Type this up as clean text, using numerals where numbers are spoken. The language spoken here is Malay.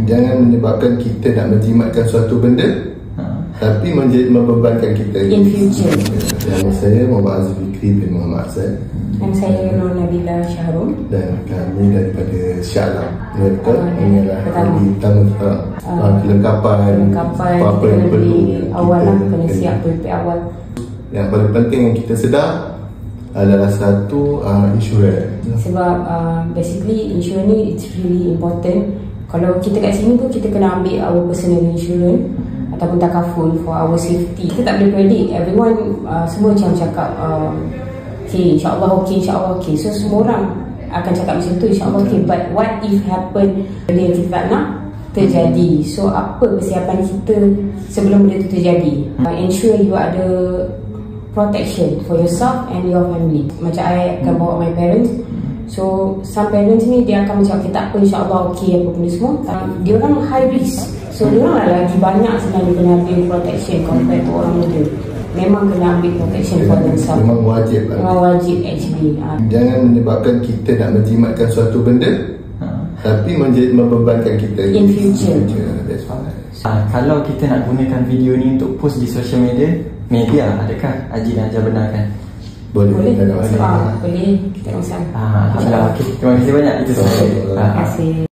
Jangan menyebabkan kita nak menjimatkan suatu benda tapi membebankan kita in future. Nama saya Muhammad Azif Fikri bin Muhammad Azad. Dan saya Nur Nabila Syahrul. Dan kami daripada Shah Alam. Ini adalah hari pertama kelengkapan apa yang perlu awal lah, kena siap prepare awal. Yang paling penting yang kita sedar adalah satu insurans. Sebab basically insurans ni it's really important. Kalau kita kat sini pun kita kena ambil our personal insurance ataupun takaful for our safety. Kita tak boleh predict. Everyone semua macam cakap okay, insyaAllah okay, insyaAllah okay. So semua orang akan cakap macam tu, insyaAllah okay. But what if happen benda yang kita tak nak terjadi? So apa persiapan kita sebelum benda tu terjadi? Ensure you ada protection for yourself and your family. Macam I akan bawa my parents. So some parents ni dia akan macam kita tak apa, insyaAllah okay apa benda semua. Dia orang high risk. So dia orang lagi banyak sebenarnya kena ambil protection compared to orang muda. Memang kena ambil protection for themselves. Memang wajib lah. Memang wajib actually. Jangan menyebabkan kita nak menjimatkan suatu benda tapi membebankan kita in future. That's fine. Kalau kita nak gunakan video ni untuk post di social media, adakah Haji dan Haja benarkan? Boleh. Boleh. Boleh. Kita orang sama. Alhamdulillah. Okay. Terima kasih banyak. Itu sahaja. Terima kasih.